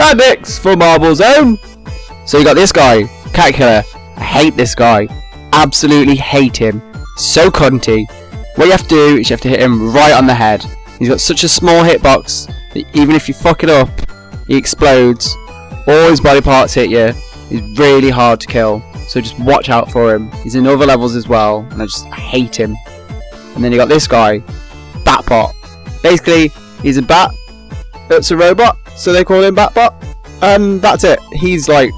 And next for Marble Zone. So you got this guy, Cat Killer. I hate this guy. Absolutely hate him. So cunty. What you have to do is you have to hit him right on the head. He's got such a small hitbox that even if you fuck it up, he explodes. All his body parts hit you. He's really hard to kill. So just watch out for him. He's in other levels as well, and I hate him. And then you got this guy, Batbot. Basically, he's a bat. It's a robot, so they call him Batbot. And that's it. He's like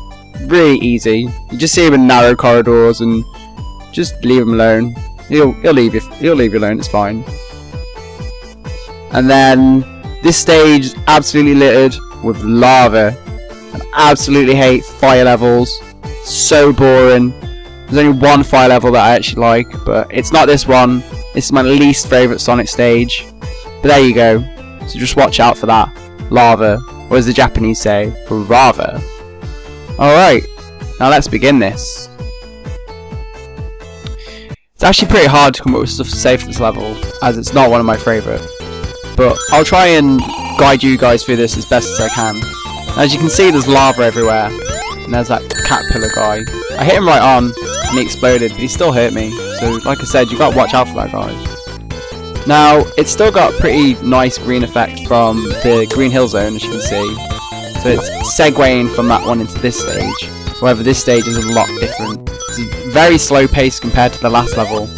really easy. You just see him in narrow corridors and just leave him alone. He'll leave you. He'll leave you alone. It's fine. And then this stage is absolutely littered with lava. I absolutely hate fire levels. So boring. There's only one fire level that I actually like, but it's not this one. This is my least favourite Sonic stage. But there you go. So just watch out for that. Lava. Or as the Japanese say, Rava. Alright. Now let's begin this. It's actually pretty hard to come up with stuff safe for this level, as it's not one of my favourite. But I'll try and guide you guys through this as best as I can. As you can see, there's lava everywhere. And there's that caterpillar guy. I hit him right on, and he exploded, but he still hurt me. So, like I said, you've got to watch out for that guy. Now, it's still got a pretty nice green effect from the Green Hill Zone, as you can see. So it's segueing from that one into this stage. However, this stage is a lot different. It's very slow paced compared to the last level.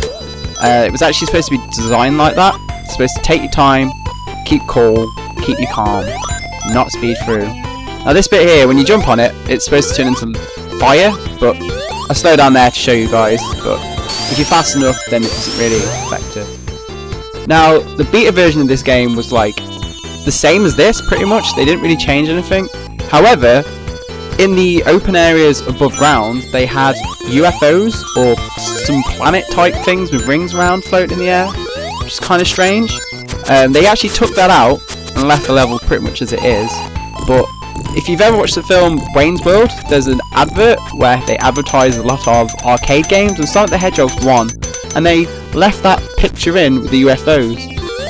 It was actually supposed to be designed like that. It's supposed to take your time, keep cool, keep you calm, not speed through. Now this bit here, when you jump on it, it's supposed to turn into fire, but I slow down there to show you guys, but if you're fast enough, then it doesn't really affect it. Now, the beta version of this game was like the same as this, pretty much. They didn't really change anything. However, in the open areas above ground, they had UFOs, or some planet-type things with rings around floating in the air, which is kind of strange. They actually took that out and left the level pretty much as it is, but if you've ever watched the film Wayne's World, there's an advert where they advertise a lot of arcade games, and Sonic the Hedgehog's one, and they left that picture in with the UFOs.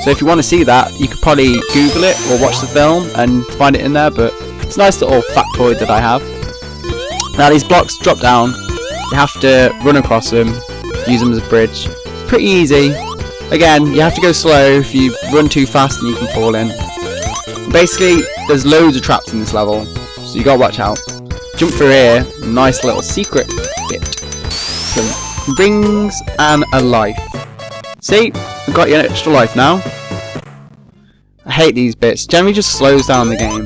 So if you want to see that, you could probably Google it or watch the film and find it in there, but it's a nice little factoid that I have. Now these blocks drop down, you have to run across them, use them as a bridge. Pretty easy. Again, you have to go slow. If you run too fast, then you can fall in. Basically, there's loads of traps in this level, so you gotta watch out. Jump through here, nice little secret bit. Some rings and a life. See, I've got you an extra life now. I hate these bits. Generally just slows down the game.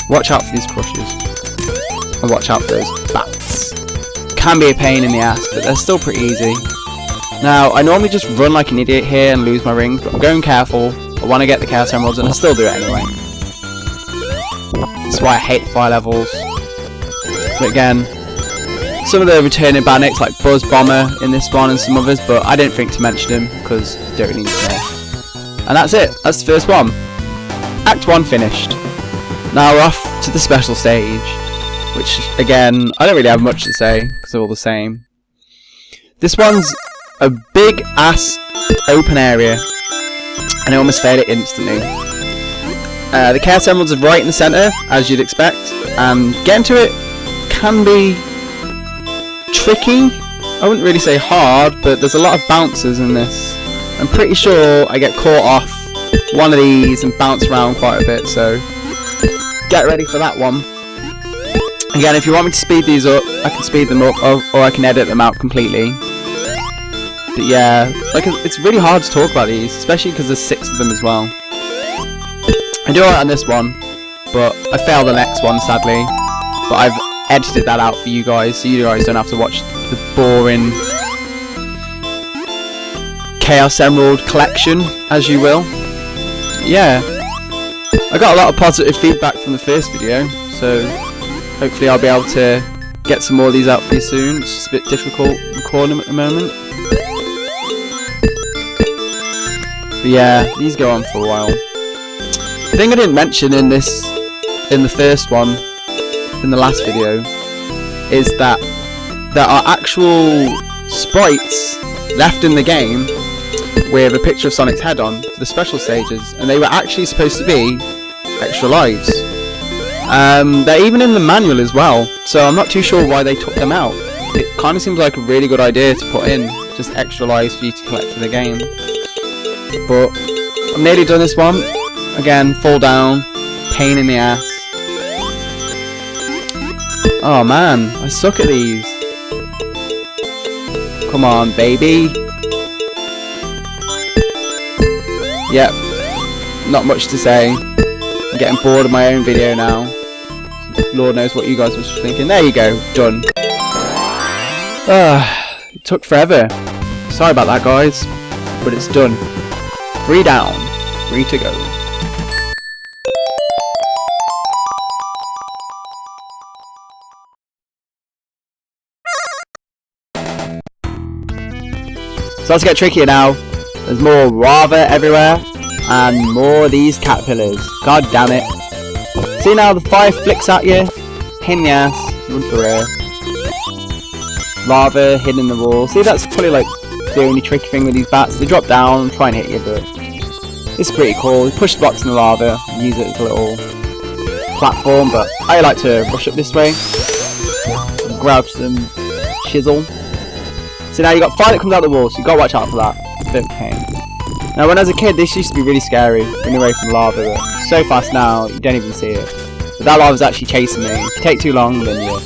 Watch out for these crushes. And watch out for those bats. Can be a pain in the ass, but they're still pretty easy. Now, I normally just run like an idiot here and lose my rings, but I'm going careful. I want to get the Chaos Emeralds, and I still do it anyway. That's why I hate the fire levels. But again, some of the returning bandits like Buzz Bomber in this one and some others, but I didn't think to mention them because you don't really need to know. And that's it. That's the first one. Act 1 finished. Now we're off to the special stage, which again, I don't really have much to say because they're all the same. This one's a big ass open area, and I almost failed it instantly. The Chaos Emeralds are right in the centre, as you'd expect, and getting to it can be tricky. I wouldn't really say hard, but there's a lot of bounces in this. I'm pretty sure I get caught off one of these and bounce around quite a bit, so get ready for that one. Again, if you want me to speed these up, I can speed them up, or I can edit them out completely. But yeah, like it's really hard to talk about these, especially because there's 6 of them as well. I do alright on this one, but I failed the next one sadly. But I've edited that out for you guys, so you guys don't have to watch the boring Chaos Emerald collection, as you will. Yeah, I got a lot of positive feedback from the first video, so hopefully I'll be able to get some more of these out for you soon. It's just a bit difficult recording them at the moment. But yeah, these go on for a while. The thing I didn't mention in the first one, in the last video, is that there are actual sprites left in the game with a picture of Sonic's head on for the special stages, and they were actually supposed to be extra lives. They're even in the manual as well, so I'm not too sure why they took them out. It kind of seems like a really good idea to put in, just extra lives for you to collect in the game. But I've nearly done this one. Again, fall down, pain in the ass. Oh man, I suck at these. Come on, baby. Yep, not much to say. I'm getting bored of my own video now. Lord knows what you guys were thinking. There you go, done. It took forever. Sorry about that, guys, but it's done. 3 down, 3 to go. Starts to get trickier now. There's more lava everywhere, and more of these caterpillars. God damn it. See now, the fire flicks at you. Pain in the ass. Run for it. Lava hidden in the wall. See, that's probably like the only tricky thing with these bats. They drop down and try and hit you, but it's pretty cool. You push the blocks in the lava and use it as a little platform, but I like to rush up this way. Grab some chisel. So now you got fire that comes out the wall, so you gotta watch out for that. It's a bit of a pain. Now when I was a kid, this used to be really scary, running away from lava, but it's so fast now, you don't even see it. But that lava's actually chasing me. If you take too long, then you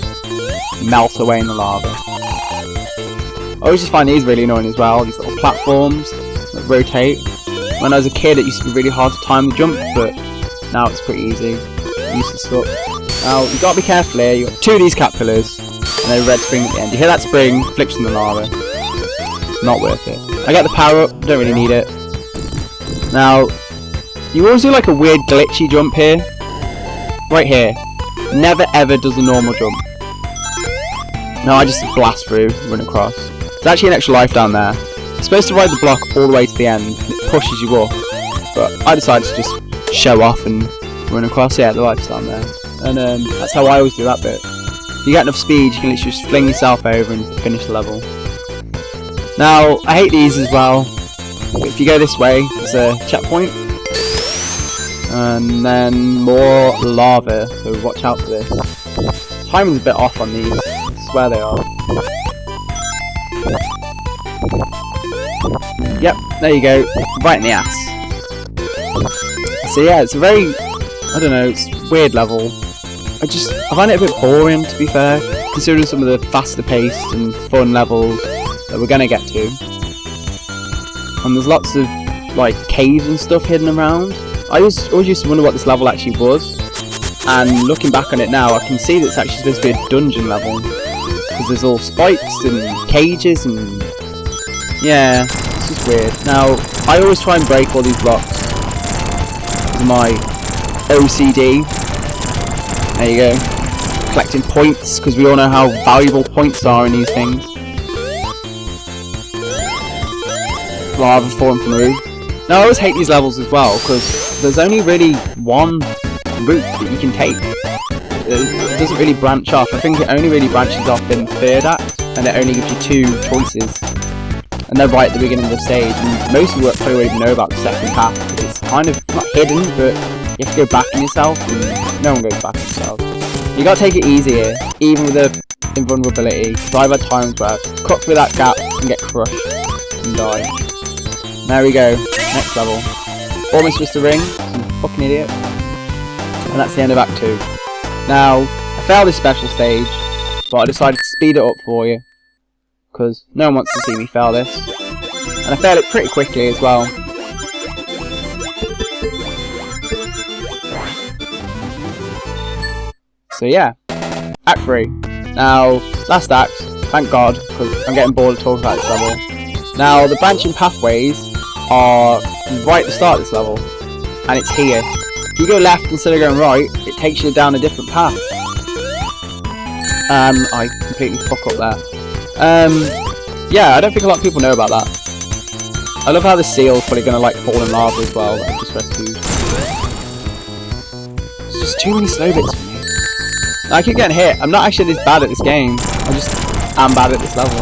melt away in the lava. I always just find these really annoying as well, these little platforms that rotate. When I was a kid, it used to be really hard to time the jump, but now it's pretty easy. I used to suck. Now, you gotta be careful here. You got 2 of these caterpillars, and then a red spring at the end. You hear that spring, flips in the lava. It's not worth it. I get the power up, don't really need it. Now, you always do like a weird glitchy jump here. Right here. Never ever does a normal jump. No, I just blast through, run across. There's actually an extra life down there. You're supposed to ride the block all the way to the end, and it pushes you up. But I decided to just show off and run across. Yeah, the life's down there. And that's how I always do that bit. If you get enough speed, you can literally just fling yourself over and finish the level. Now, I hate these as well. If you go this way, there's a checkpoint. And then more lava, so watch out for this. Timing's a bit off on these, I swear they are. Yep, there you go, right in the ass. So yeah, it's a very, I don't know, it's a weird level. I find it a bit boring, to be fair, considering some of the faster paced and fun levels that we're gonna get to. And there's lots of like caves and stuff hidden around. I always used to wonder what this level actually was, and looking back on it now, I can see that it's actually supposed to be a dungeon level, because there's all spikes and cages and yeah, it's just weird. Now, I always try and break all these blocks because of my OCD. There you go. Collecting points, because we all know how valuable points are in these things. Lava falling from the roof. Now I always hate these levels as well, because there's only really one route that you can take. It doesn't really branch off. I think it only really branches off in the 3rd act, and it only gives you 2 choices. And they're right at the beginning of the stage, and most of you probably won't even know about the 2nd half. It's kind of not hidden, but you have to go back in yourself, and no one goes back in themselves. You gotta take it easy here, even with the invulnerability. So I've had times where I've cut through that gap and get crushed and die. There we go, next level. Almost missed a ring, some fucking idiot. And that's the end of Act 2. Now, I failed this special stage, but I decided to speed it up for you, because no one wants to see me fail this. And I failed it pretty quickly as well. So yeah, Act 3. Now, last act, thank God, because I'm getting bored of talking about this level. Now, the branching pathways are right at the start of this level, and it's here. If you go left instead of going right, it takes you down a different path. I completely fuck up there. Yeah, I don't think a lot of people know about that. I love how the seal's probably going to like fall in lava as well, that I've just rescued. It's just too many slow bits for me. Now, I keep getting hit. I'm not actually this bad at this game. I just am bad at this level.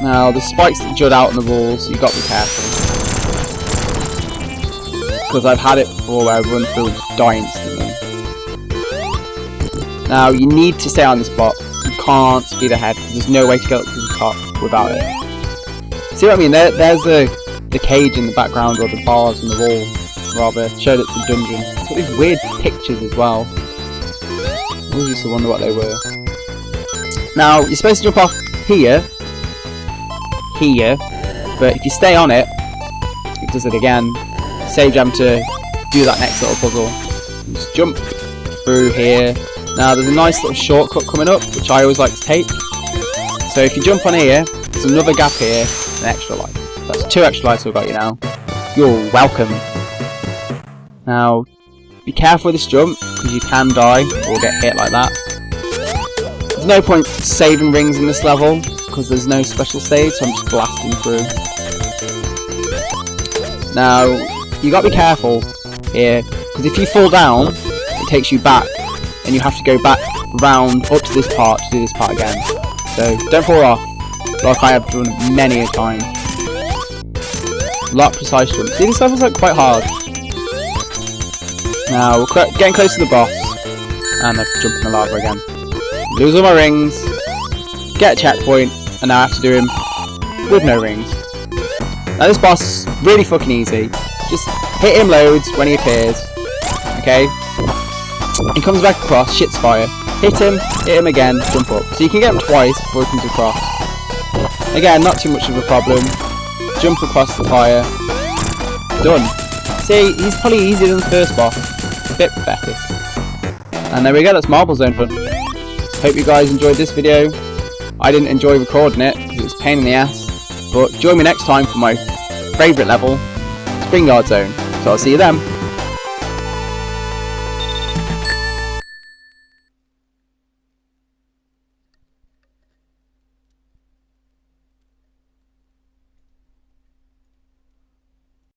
Now, the spikes that jut out on the walls, so you've got to be careful. because I've had it before where I run through and just die instantly. Now you need to stay on the spot. You can't speed ahead because there's no way to get up to the top without it. See what I mean? There's the cage in the background, or the bars on the wall, rather, showed it's a dungeon. It's got these weird pictures as well. I always used to wonder what they were. Now, you're supposed to jump off here, but if you stay on it, it does it again. Saves you having to do that next little puzzle. Just jump through here. Now, there's a nice little shortcut coming up, which I always like to take. So if you jump on here, there's another gap here, an extra life. That's 2 extra lives we've got you now. You're welcome. Now, be careful with this jump, because you can die or get hit like that. There's no point saving rings in this level, because there's no special save, so I'm just blasting through. Now, you got to be careful here, because if you fall down, it takes you back, and you have to go back round up to this part to do this part again. So, don't fall off, like I have done many a time. A lot of precise jumps. See, this level's like quite hard. Now, we're getting close to the boss, and I jump in the lava again. Lose all my rings, get a checkpoint, and now I have to do him with no rings. Now this boss is really fucking easy. Just hit him loads when he appears. Okay? He comes back across, shit's fire. Hit him again, jump up. So you can get him twice before he comes across. Again, not too much of a problem. Jump across the fire. Done. See, he's probably easier than the first boss. A bit pathetic. And there we go, that's Marble Zone fun. Hope you guys enjoyed this video. I didn't enjoy recording it because it was a pain in the ass. But join me next time for my favourite level, Spring Yard Zone. So I'll see you then.